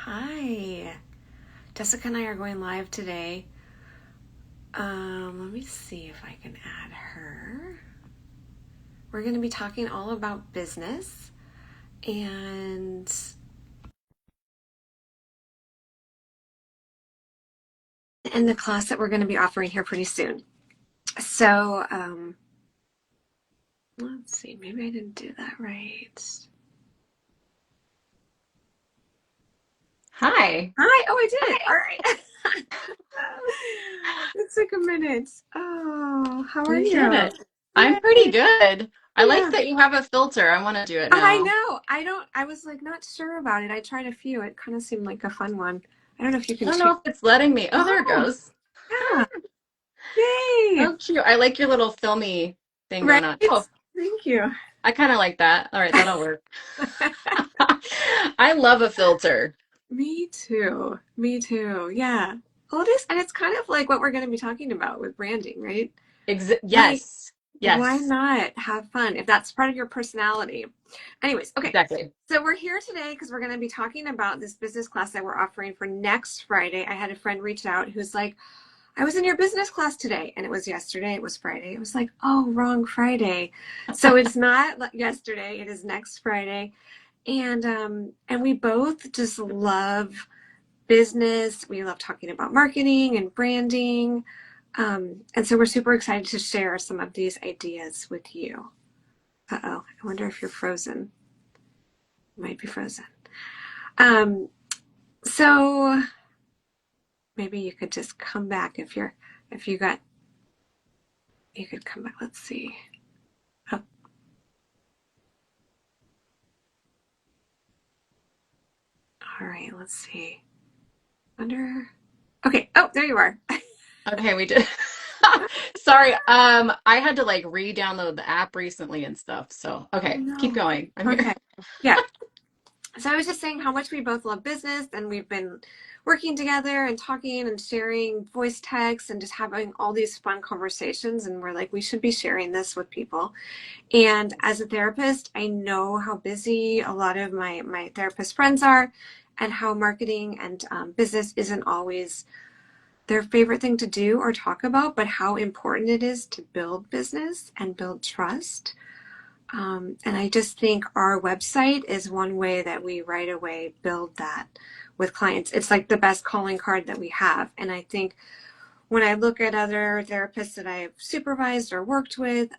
Hi. Jessica and I are going live today. Let me see if I can add her. We're going to be talking all about business and in the class that we're going to be offering here pretty soon. So, let's see, maybe I didn't do that right. Hi. Hi. Oh, I did it. All right. It took a minute. Oh, how are You did you? it. I'm pretty Yay. good. I like Yeah. that you have a filter. I want to do it I now. know. I was like not sure about it. I tried a few. It kind of seemed like a fun one. I don't know if you I can don't know change. if it's letting me. Oh, there it Oh, goes. yeah. Yay. Oh, cute. I like your little filmy thing Right? going on. Oh, Thank you. I kind of like that. All right, that'll work. I love a filter. Me too. Me too. Yeah. Well, it is, and it's kind of like what we're going to be talking about with branding, right? Like, Yes. why Yes. not have fun if that's part of your personality? Anyways, okay. Exactly. So we're here today because we're going to be talking about this business class that we're offering for next Friday. I had a friend reach out who's like, I was in your business class today, and it was yesterday. It was Friday. It was like, oh, wrong Friday. So it's not yesterday. It is next Friday, and we both just love business. We love talking about marketing and branding, and so we're super excited to share some of these ideas with you. Uh-oh, I wonder if you're frozen. You might be frozen. Um, so maybe you could just come back if you got you could come back. Let's see. Oh, all right, let's see. Wonder. Okay. Oh, there you are. Okay, we did. Sorry. I had to like re-download the app recently and stuff. So, Oh okay, keep no. going. I'm here. Okay. Yeah. So I was just saying how much we both love business, and we've been working together and talking and sharing voice texts and just having all these fun conversations. And we're like, we should be sharing this with people. And as a therapist, I know how busy a lot of my therapist friends are, and how marketing and business isn't always their favorite thing to do or talk about, but how important it is to build business and build trust. And I just think our website is one way that we right away build that with clients. It's like the best calling card that we have. And I think when I look at other therapists that I've supervised or worked with,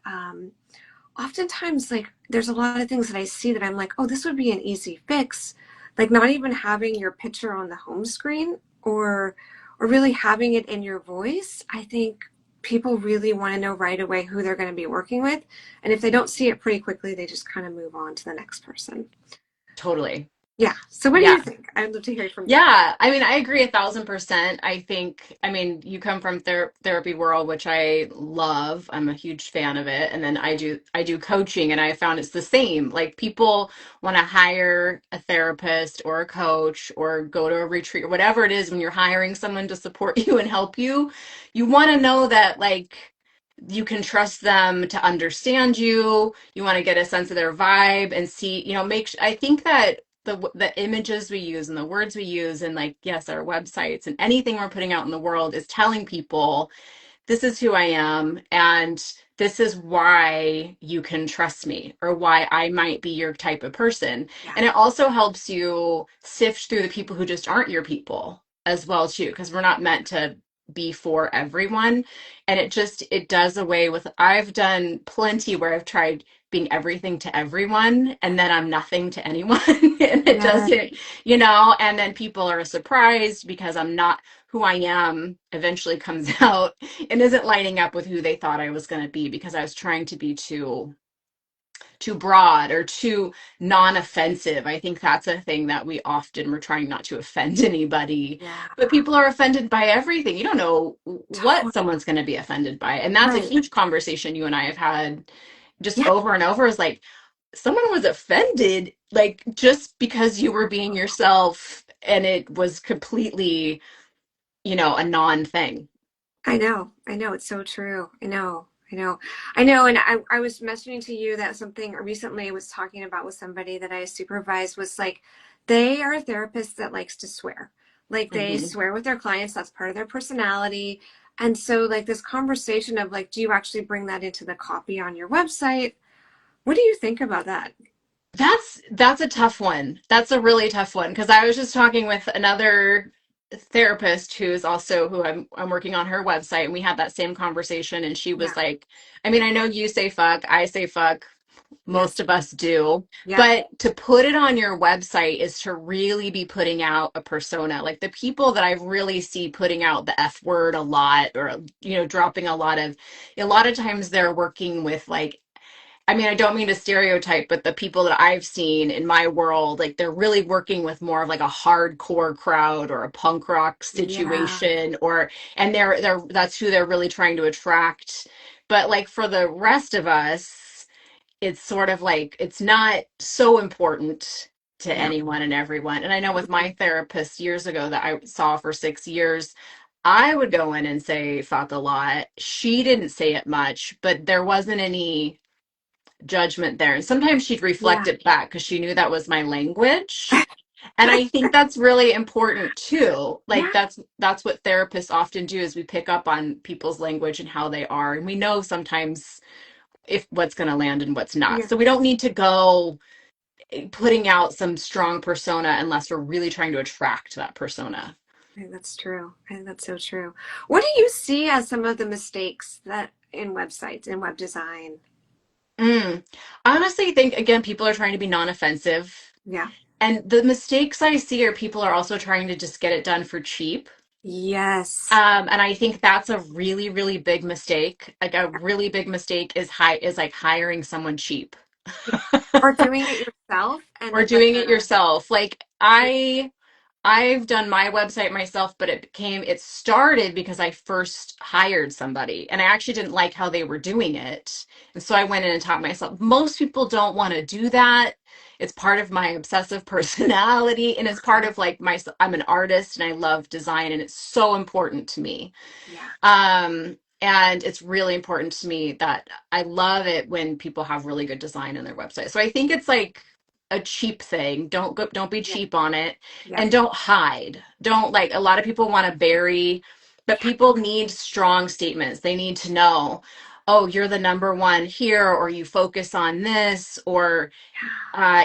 oftentimes like there's a lot of things that I see that I'm like, oh, this would be an easy fix. Like not even having your picture on the home screen or really having it in your voice. I think people really want to know right away who they're going to be working with. And if they don't see it pretty quickly, they just kind of move on to the next person. Totally. Yeah. So what do Yeah. you think? I'd love to hear from you. Yeah, I mean, I agree 1,000%. I think, I mean, you come from therapy world, which I love. I'm a huge fan of it. And then I do coaching, and I found it's the same. Like people want to hire a therapist or a coach or go to a retreat or whatever it is when you're hiring someone to support you and help you. You want to know that like you can trust them to understand you. You want to get a sense of their vibe and see, I think that the images we use and the words we use and like yes our websites and anything we're putting out in the world is telling people this is who I am and this is why you can trust me or why I might be your type of person. Yeah. And it also helps you sift through the people who just aren't your people as well too, because we're not meant to be for everyone. And it does away with, I've done plenty where I've tried being everything to everyone and then I'm nothing to anyone and it Yeah. doesn't, and then people are surprised because I'm not who I am eventually comes out and isn't lining up with who they thought I was going to be because I was trying to be too broad or too non-offensive. I think that's a thing that we often we're trying not to offend anybody, Yeah. but people are offended by everything. You don't know what Totally. someone's going to be offended by. And that's a Right. huge conversation you and I have had just Yeah. over and over is like someone was offended like just because you were being yourself and it was completely, a non thing. I know. I know. It's so true. I know. I know. I know. And I was mentioning to you that something recently I was talking about with somebody that I supervised was like They are a therapist that likes to swear. Like they Hmm. swear with their clients, that's part of their personality. And so like this conversation of like, do you actually bring that into the copy on your website? What do you think about that? That's a tough one. That's a really tough one because I was just talking with another therapist who's also who I'm working on her website, and we had that same conversation, and she was Yeah. like, I mean, I know you say fuck, I say fuck, Yes. most of us do, Yep. but to put it on your website is to really be putting out a persona. Like the people that I really see putting out the F word a lot or dropping a lot of times they're working with like, I mean, I don't mean to stereotype, but the people that I've seen in my world, like they're really working with more of like a hardcore crowd or a punk rock Yeah. situation, or and they're that's who they're really trying to attract. But like for the rest of us, it's sort of like it's not so important to No. anyone and everyone. And I know with my therapist years ago that I saw for 6 years, I would go in and say fuck a lot. She didn't say it much, but there wasn't any judgment there. And sometimes she'd reflect Yeah. it back because she knew that was my language. And I think that's really important too. Like Yeah. that's what therapists often do is we pick up on people's language and how they are. And we know sometimes if what's going to land and what's not. Yeah. So we don't need to go putting out some strong persona unless we're really trying to attract that persona. I think that's true. I think that's so true. What do you see as some of the mistakes that in websites, in web design? Mm. I honestly think again people are trying to be non-offensive. Yeah. And the mistakes I see are people are also trying to just get it done for cheap. Yes. And I think that's a really, really big mistake. Like a really big mistake is like hiring someone cheap Yeah. Or doing it yourself and or it's like doing it a yourself. Like I've done my website myself, but it started because I first hired somebody and I actually didn't like how they were doing it. And so I went in and taught myself. Most people don't want to do that. It's part of my obsessive personality and it's part of like I'm an artist and I love design and it's so important to me. yeah. And it's really important to me that I love it when people have really good design in their website. So I think it's like a cheap thing. Don't be Yeah. cheap on it Yep. and don't hide. Don't like a lot of people want to bury, but Yeah. people need strong statements. They need to know, oh, you're the number one here, or you focus on this, or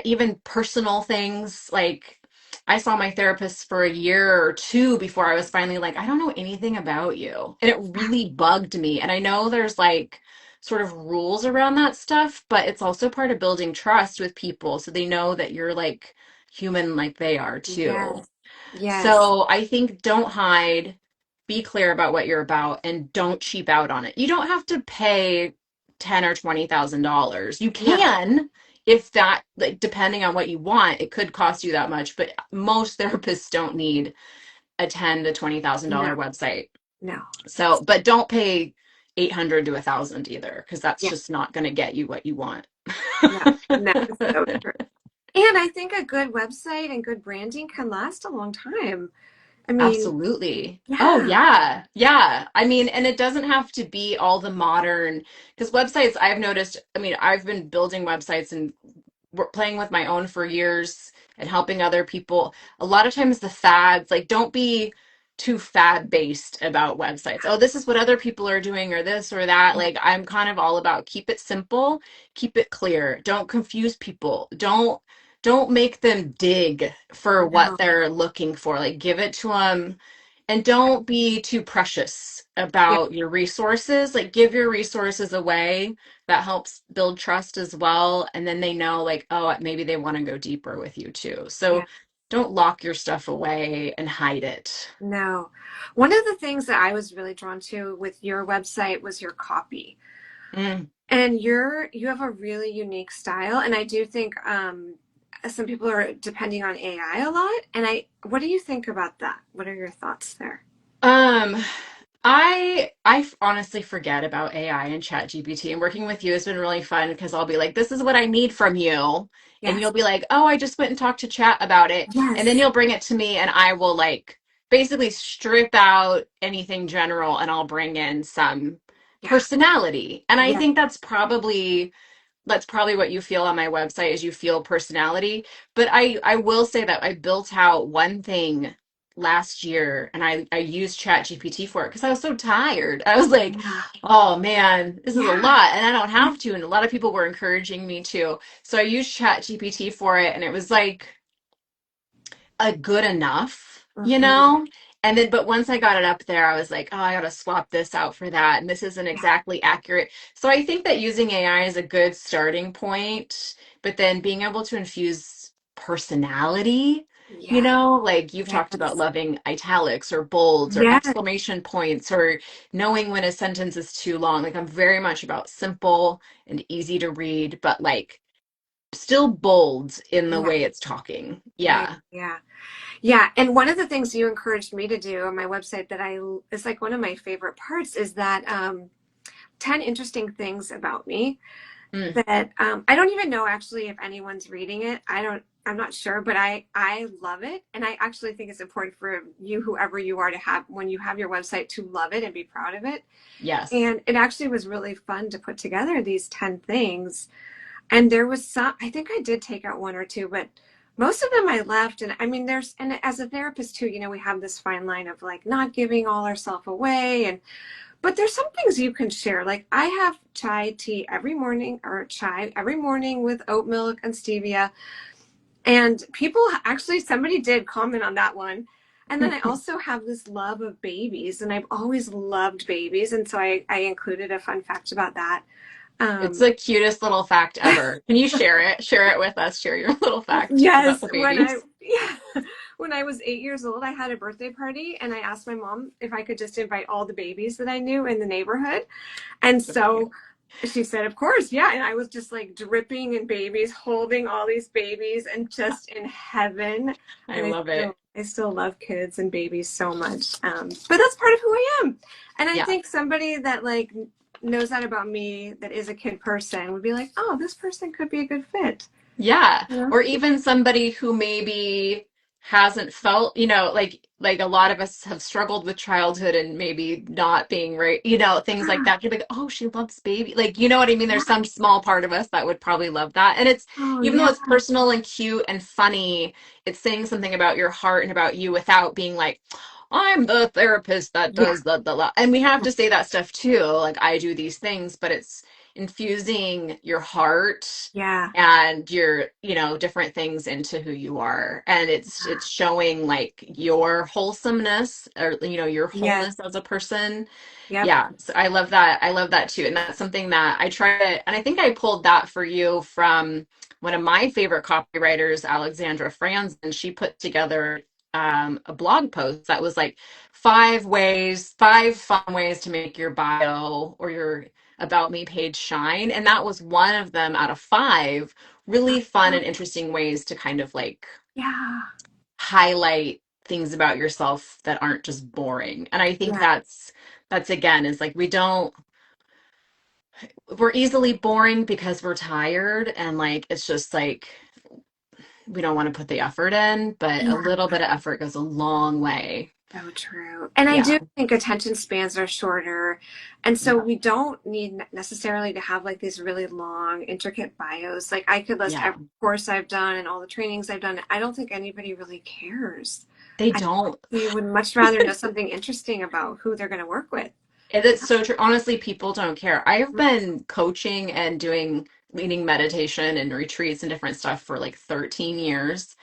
even personal things like I saw my therapist for a year or two before I was finally like, I don't know anything about you. And it really bugged me. And I know there's like sort of rules around that stuff, but it's also part of building trust with people so they know that you're like human like they are too. Yes. Yes. So I think don't hide, be clear about what you're about, and don't cheap out on it. You don't have to pay ten or $20,000. You No. can, if that like depending on what you want, it could cost you that much. But most therapists don't need a ten to $20,000 No. website. No. So, but don't pay 800 to 1,000 either, because that's Yeah. just not going to get you what you want. No. No. It's so true. And I think a good website and good branding can last a long time. I mean, Absolutely. Oh, yeah. yeah. Yeah. I mean, and it doesn't have to be all the modern, because websites I've noticed, I mean, I've been building websites and playing with my own for years and helping other people. A lot of times the fads, like, don't be too fad based about websites. Oh, this is what other people are doing or this or that. Yeah. Like, I'm kind of all about keep it simple, keep it clear. Don't confuse people. Don't make them dig for what No. they're looking for. Like, give it to them and Yeah. don't be too precious Yeah. about your resources. Like, give your resources away. That helps build trust as well. And then they know, like, oh, maybe they want to go deeper with you too. Yeah. So don't lock your stuff away and hide it. No. One of the things that I was really drawn to with your website was your copy. Mm. And you have a really unique style. And I do think some people are depending on AI a lot. And what do you think about that? What are your thoughts there? Um, honestly forget about AI and ChatGPT, and working with you has been really fun because I'll be like, this is what I need from you. And Yes. you'll be like, oh, I just went and talked to chat about it. And then Yes. you'll bring it to me and I will like basically strip out anything general and I'll bring in some Yeah. personality. And I Yes. think that's probably that's probably what you feel on my website is you feel personality. But I will say that I built out one thing last year and I used ChatGPT for it because I was so tired. I was like, Yeah. oh man, this is a Yeah. lot and I don't have to. And a lot of people were encouraging me to. So I used ChatGPT for it and it was like a good enough, you Hmm. know? And then, but once I got it up there, I was like, oh, I gotta swap this out for that. And this isn't Yeah. exactly accurate. So I think that using AI is a good starting point, but then being able to infuse personality, you Yeah. know, like you've talked about Yes. loving italics or bolds or Yes. exclamation points or knowing when a sentence is too long. Like I'm very much about simple and easy to read, but like still bold in the Yeah. way it's talking. Yeah. Yeah. Yeah. Yeah. And one of the things you encouraged me to do on my website that I is like one of my favorite parts is that 10 interesting things about me Mm. that I don't even know actually if anyone's reading it. I'm not sure, but I love it. And I actually think it's important for you, whoever you are, to have when you have your website to love it and be proud of it. Yes. And it actually was really fun to put together these 10 things. And there was some, I think I did take out one or two, but most of them I left. And I mean, and as a therapist too, you know, we have this fine line of like not giving all ourselves away. But there's some things you can share. Like I have chai tea every morning or chai every morning with oat milk and stevia. And people actually, somebody did comment on that one. And then I also have this love of babies, and I've always loved babies. And so I included a fun fact about that. It's Um, the cutest little fact ever. Can you share it? Share it with us. Share your little fact about yes, the babies. yeah, when I was 8 years old, I had a birthday party, and I asked my mom if I could just invite all the babies that I knew in the neighborhood. And So cute. so she said, of course, yeah. And I was just like dripping in babies, holding all these babies and just in heaven. I And love it. I still love kids and babies so much. But that's part of who I am. And I Yeah. think somebody that like knows that about me, that is a kid person, would be like, oh, this person could be a good fit. Yeah. Yeah. Or even somebody who maybe hasn't felt, like a lot of us have struggled with childhood and maybe not being right, things like that. You're like, oh, she loves baby. Like, you know what I mean? There's Yeah. some small part of us that would probably love that. And it's, Oh, even though yeah. it's personal and cute and funny, it's saying something about your heart and about you without being like, I'm the therapist that Yeah. does the. And we have to say that stuff too. Like, I do these things, but it's infusing your heart Yeah. and your different things into who you are, and it's showing like your wholesomeness or your Yes. wholeness as a person. Yep. Yeah, so I love that too, and that's something that I try to, and I think I pulled that for you from one of my favorite copywriters, Alexandra Franz, and she put together a blog post that was like 5 fun ways to make your bio or your about me page shine. And that was one of them out of five really fun Oh, and interesting ways to kind of like yeah. highlight things about yourself that aren't just boring. And I think Yeah. that's again is like we're easily boring because we're tired and like it's just like we don't want to put the effort in, but a Yeah. little bit of effort goes a long way. So true. And I do Yeah. think attention spans are shorter. And so Yeah. we don't need necessarily to have like these really long, intricate bios. Like I could list Yeah. every course I've done and all the trainings I've done. I don't think anybody really cares. They I don't. think they would much rather know something interesting about who they're going to work with. And it's so true. Honestly, people don't care. I have been coaching and doing leading meditation and retreats and different stuff for like 13 years.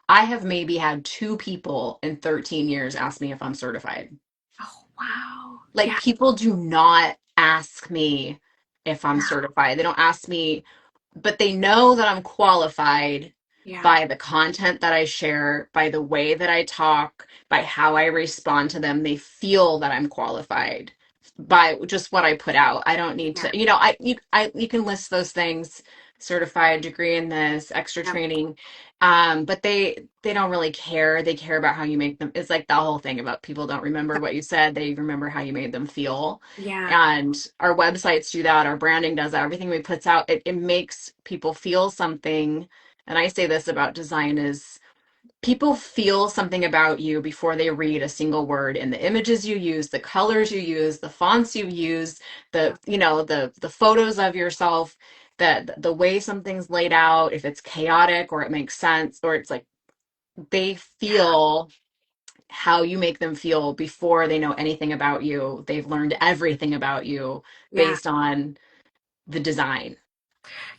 I have maybe had two people in 13 years ask me if I'm certified. Oh, wow. Like Yeah. people do not ask me if I'm Yeah. certified. They don't ask me, but they know that I'm qualified Yeah. by the content that I share, by the way that I talk, by how I respond to them. They feel that I'm qualified by just what I put out. I don't need Yeah. to, you can list those things, certified degree in this, extra Yeah. training. But they don't really care. They care about how you make them. It's like the whole thing about people don't remember what you said. They remember how you made them feel. Yeah. And our websites do that, our branding does that, everything we puts out, it makes people feel something. And I say this about design is people feel something about you before they read a single word in the images you use, the colors you use, the fonts you use, the photos of yourself. that the way something's laid out, if it's chaotic or it makes sense, or it's like they Yeah. feel how you make them feel before they know anything about you. They've learned everything about you Yeah. based on the design.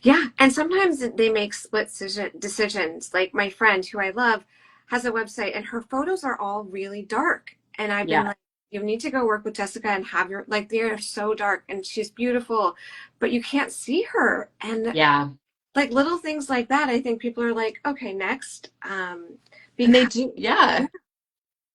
Yeah. And sometimes they make split decisions. Like my friend who I love has a website and her photos are all really dark. And I've been Yeah. like, you need to go work with Jessica and have your, like, they are so dark and she's beautiful, but you can't see her. And Yeah. like little things like that, I think people are like, okay, next. And they Because, do, yeah. yeah.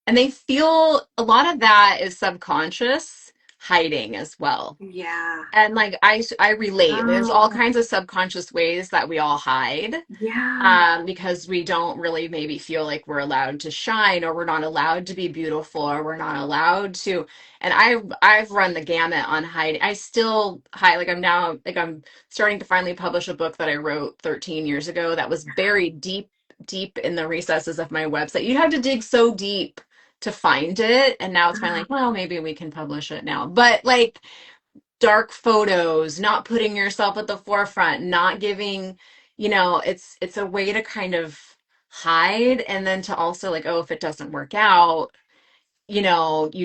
And they feel a lot of that is subconscious hiding as well. Yeah. And like I relate. There's all Oh, kinds of subconscious ways that we all hide, yeah. because we don't really maybe feel like we're allowed to shine, or we're not allowed to be beautiful, or we're not allowed to. And I've run the gamut on hiding. I still hide. Like I'm now like I'm starting to finally publish a book that I wrote 13 years ago that was buried deep in the recesses of my website. You have to dig so deep to find it, and now it's finally like, well, maybe we can publish it now. But like dark photos, not putting yourself at the forefront, not giving, it's a way to kind of hide, and then to also like, oh, if it doesn't work out, you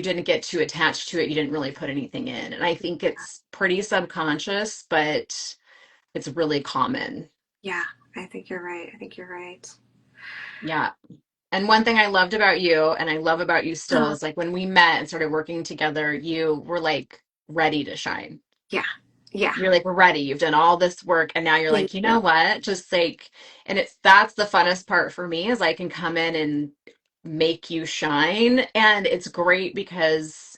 didn't get too attached to it, you didn't really put anything in. And I think it's pretty subconscious, but it's really common. Yeah. I think you're right. I think you're right. Yeah. And one thing I loved about you, and I love about you still, Oh, is like when we met and started working together, you were like ready to shine. yeah. Yeah. You're like, we're ready. You've done all this work. And now you're Thank like, you know you. what? Just like, and that's the funnest part for me is I can come in and make you shine. And it's great because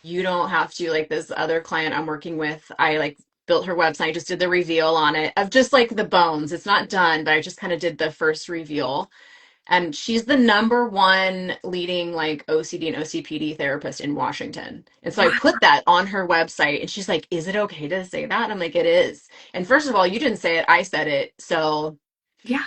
you don't have to, like this other client I'm working with. I like built her website, just did the reveal on it of just like the bones. It's not done, but I just kind of did the first reveal, and she's the number one leading like OCD and OCPD therapist in Washington. And so I Wow. put that on her website, and she's like, "Is it okay to say that?" And I'm like, "It is." And first of all, you didn't say it, I said it. So, Yeah.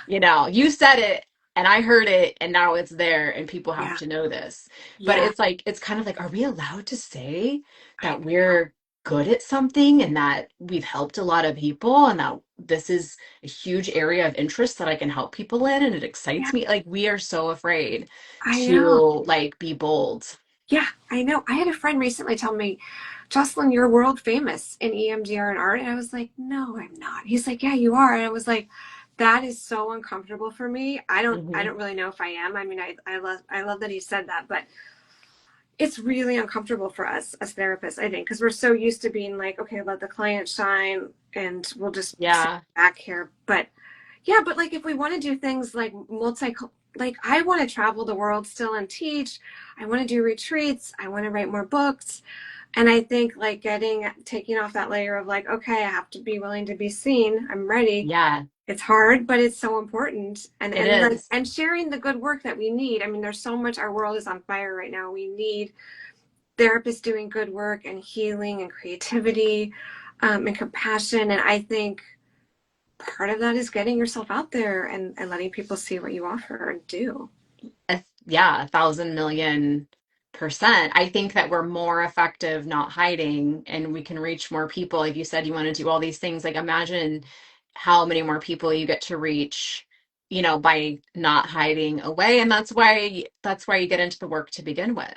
you said it and I heard it, and now it's there and people have Yeah. to know this. But Yeah. it's like, it's kind of like, are we allowed to say I that we're good at something and that we've helped a lot of people and that this is a huge area of interest that I can help people in and it yeah. excites me? Like, we are so afraid I know. to like be bold. Yeah, I know. I had a friend recently tell me, Jocelyn, you're world famous in EMDR and art. And I was like, no, I'm not. He's like, yeah, you are. And I was like, that is so uncomfortable for me. I Hmm. don't really know if I am. I mean, I love that he said that, but it's really uncomfortable for us as therapists, I think, because we're so used to being like, okay, let the client shine and we'll just sit Yeah. back here. But yeah, but like if we want to do things like like I want to travel the world still and teach. I want to do retreats. I want to write more books. And I think like taking off that layer of like, okay, I have to be willing to be seen. I'm ready. Yeah, It's hard, but it's so important. it And like is. and sharing the good work that we need. I mean, there's so much, our world is on fire right now. We need therapists doing good work and healing and creativity, and compassion. And I think part of that is getting yourself out there and letting people see what you offer and do. Yeah, 1,000,000,000%. I think that we're more effective not hiding and we can reach more people. Like you said, you want to do all these things. Like imagine how many more people you get to reach, by not hiding away. And that's why you get into the work to begin with.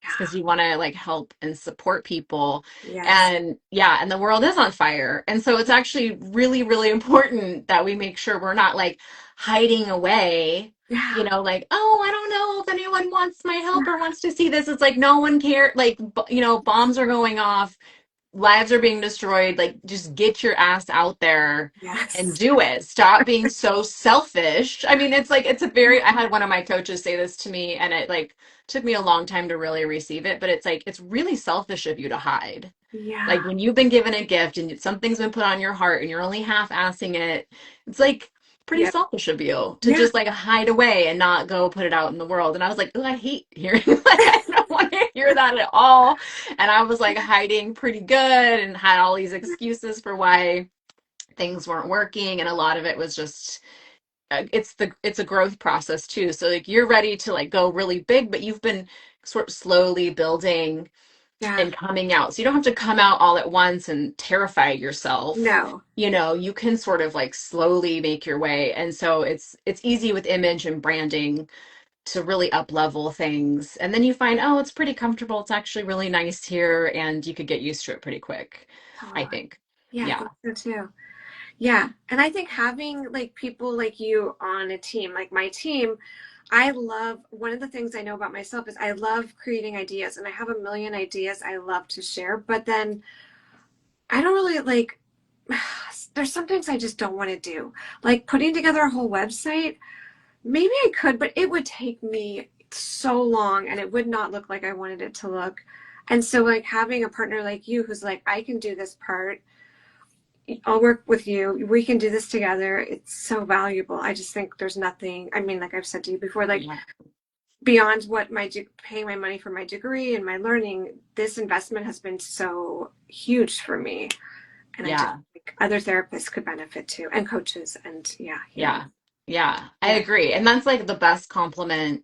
It's because Yeah. you want to like help and support people. Yes. And yeah, and the world is on fire. And so it's actually really, really important that we make sure we're not like hiding away, Yeah. like, oh, I don't know if anyone wants my help or wants to see this. It's like no one cares. Like, bombs are going off, lives are being destroyed. Like, just get your ass out there and Yes. do it. Stop being so selfish. I mean, it's like, I had one of my coaches say this to me, and it like took me a long time to really receive it, but it's like, it's really selfish of you to hide. Like Yeah. when you've been given a gift and something's been put on your heart and you're only half-assing it, it's like pretty Yep. selfish of you to Yeah. just like hide away and not go put it out in the world. And I was like, oh, I hate hearing like I don't want to hear that at all. And I was like hiding pretty good and had all these excuses for why things weren't working. And a lot of it was just it's a growth process too. So like you're ready to like go really big, but you've been sort of slowly building Yeah. and coming out. So you don't have to come out all at once and terrify yourself. No. You know, you can sort of like slowly make your way. And so it's easy with image and branding to really up level things. And then you find, oh, it's pretty comfortable. It's actually really nice here, and you could get used to it pretty quick, I Totally. think. Yeah, I Yeah. think so too. Yeah. And I think having like people like you on a team, like my team, I love one of the things I know about myself is I love creating ideas and I have a million ideas I love to share, but then I don't really like there's some things I just don't want to do. Like putting together a whole website, maybe I could, but it would take me so long and it would not look like I wanted it to look. And so like having a partner like you who's like, I can do this part. I'll work with you. We can do this together. It's so valuable. I just think there's nothing, I mean, like I've said to you before, like Yeah. beyond what paying my money for my degree and my learning, this investment has been so huge for me. And I just Yeah. think other therapists could benefit too, and coaches, and yeah, healing. Yeah. Yeah. I Yeah, agree. And that's like the best compliment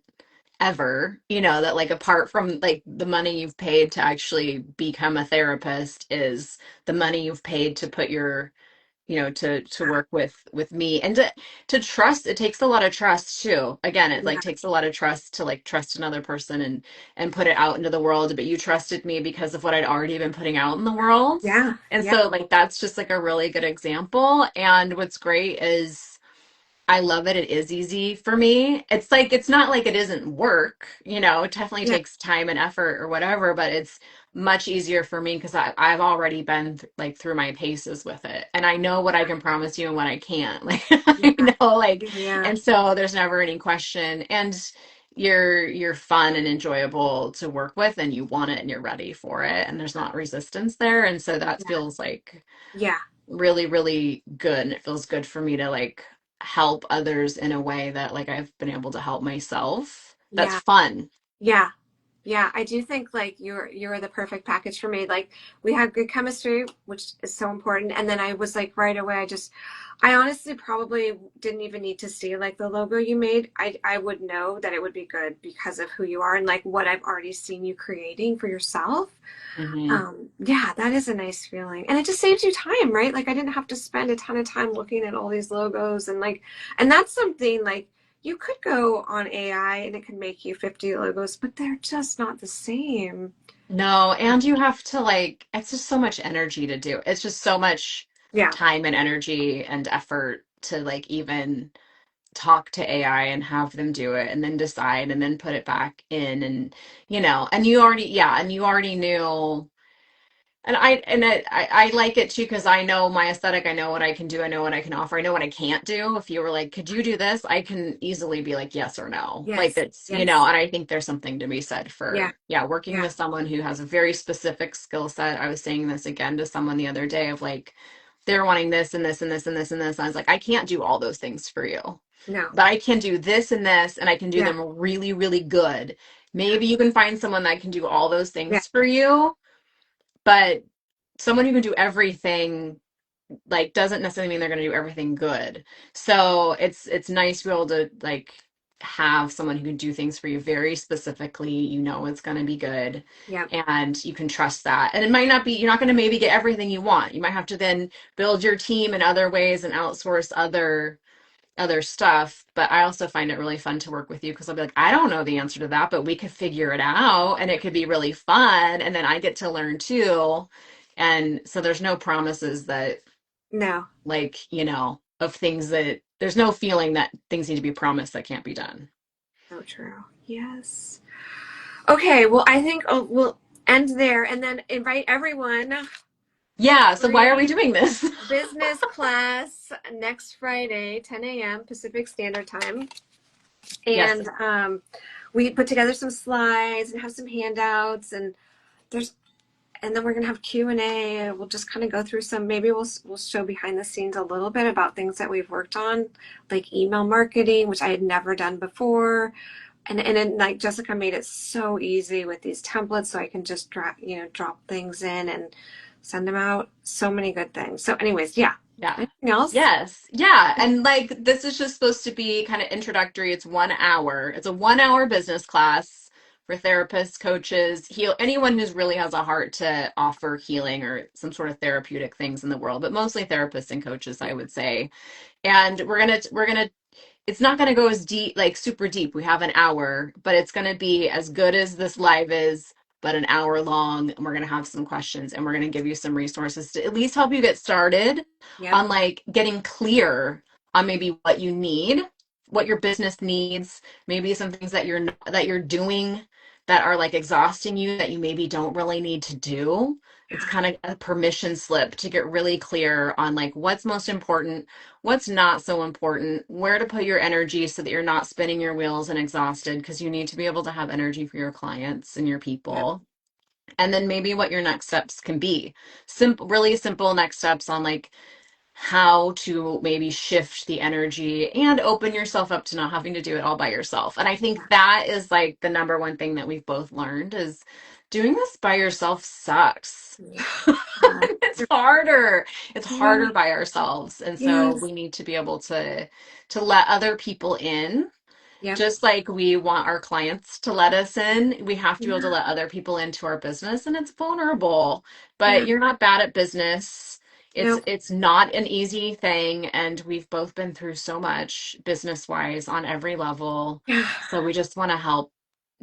ever, you know, that like apart from like the money you've paid to actually become a therapist is the money you've paid to put your, you know, to work with me, and to trust. It takes a lot of trust too. Again, it like yeah, takes a lot of trust to like trust another person and put it out into the world, but you trusted me because of what I'd already been putting out in the world. yeah, And yeah, so like that's just like a really good example. And what's great is I love it. It is easy for me. It's like, it's not like it isn't work, you know, it definitely yeah, takes time and effort or whatever, but it's much easier for me because I've already been like through my paces with it. And I know what I can promise you and what I can't. Like, I yeah, know, like, yeah, and so there's never any question. And you're fun and enjoyable to work with, and you want it and you're ready for it. And there's not resistance there. And so that yeah, feels like yeah, really, really good. And it feels good for me to like help others in a way that like I've been able to help myself. That's yeah, fun. yeah. Yeah, I do think like you're the perfect package for me. Like we had good chemistry, which is so important. And then I was like right away, I honestly probably didn't even need to see like the logo you made. I would know that it would be good because of who you are and like what I've already seen you creating for yourself. Hmm. Yeah, that is a nice feeling. And it just saves you time, right? Like I didn't have to spend a ton of time looking at all these logos and like, and that's something like you could go on AI and it can make you 50 logos, but they're just not the same. No, and you have to like, it's just so much energy to do. It's just so much Yeah, time and energy and effort to like even talk to AI and have them do it and then decide and then put it back in, and you know, and you already, yeah, and you already knew. And I like it too because I know my aesthetic. I know what I can do. I know what I can offer. I know what I can't do. If you were like, could you do this? I can easily be like, yes or no. Like yes, it's, you know, yes, and I think there's something to be said yeah, for, yeah, working yeah, with someone who has a very specific skill set. I was saying this again to someone the other day of like, they're wanting this and this and this and this and this. And I was like, I can't do all those things for you, no, but I can do this and I can do yeah, them really, really good. Maybe you can find someone that can do all those yeah, things for you, but someone who can do everything like doesn't necessarily mean they're going to do everything good. So it's nice to be able to like have someone who can do things for you very specifically. You know it's going to be good, yeah, and you can trust that. And it might not be, you're not going to maybe get everything you want. You might have to then build your team in other ways and outsource other stuff. But I also find it really fun to work with you because I'll be like, I don't know the answer to that, but we could figure it out and it could be really fun. And then I get to learn too. And so there's no promises that, no, like, you know, of things that there's no feeling that things need to be promised that can't be done. so true. Yes. Okay, well, I think we'll end there and then invite everyone Yeah. So why are we free doing this? business class next Friday, 10 a.m. Pacific Standard Time. Yes. And we put together some slides and have some handouts there's and then we're gonna have Q&A. We'll just kind of go through some, maybe we'll show behind the scenes a little bit about things that we've worked on, like email marketing, which I had never done before. And then like Jessica made it so easy with these templates so I can just drop things in and send them out. So many good things. So anyways, yeah. Yeah. Anything else? Yes. Yeah. And like this is just supposed to be kind of introductory. It's 1 hour. It's a 1 hour business class for therapists, coaches, heal anyone who's really has a heart to offer healing or some sort of therapeutic things in the world, but mostly therapists and coaches, I would say. And we're gonna it's not going to go as deep, like super deep. We have an hour, but it's going to be as good as this live is, but an hour long. And we're going to have some questions and we're going to give you some resources to at least help you get started Yep. on like getting clear on maybe what you need, what your business needs, maybe some things that you're doing that are like exhausting you that you maybe don't really need to do. It's kind of a permission slip to get really clear on like what's most important, what's not so important, where to put your energy so that you're not spinning your wheels and exhausted because you need to be able to have energy for your clients and your Yep. people. And then maybe what your next steps can be. Simple, really simple next steps on like how to maybe shift the energy and open yourself up to not having to do it all by yourself. And I think that is like the number one thing that we've both learned is doing this by yourself sucks. Yeah. It's harder. It's Yeah. harder by ourselves. And so Yes. we need to be able to let other people in. Yep. Just like we want our clients to let us in, we have to be able to Yeah. let other people into our business and it's vulnerable. Yeah. But you're not bad at business. Nope. It's not an easy thing and we've both been through so much business-wise on every level. Yeah. So we just want to help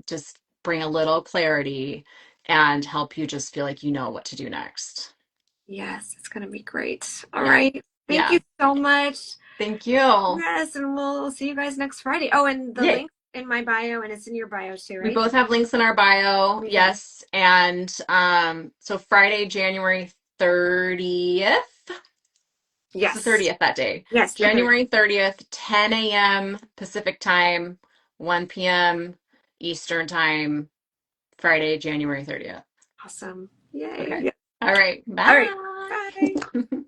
just bring a little clarity and help you just feel like you know what to do next. Yes, it's gonna be great. All Yeah. right. Thank you Yeah. so much. Thank you. Yes, and we'll see you guys next Friday. Oh, and the Yay. link in my bio, and it's in your bio too, We right? both have links in our bio. Okay. Yes. And so Friday, January 30th. It's the Yes. 30th that day. Yes, the 30th. January 30th, 10 a.m. Pacific time, 1 p.m. Eastern time, Friday, January 30th. Awesome. Yay. Okay. Yeah. All right. All right. Bye. Bye.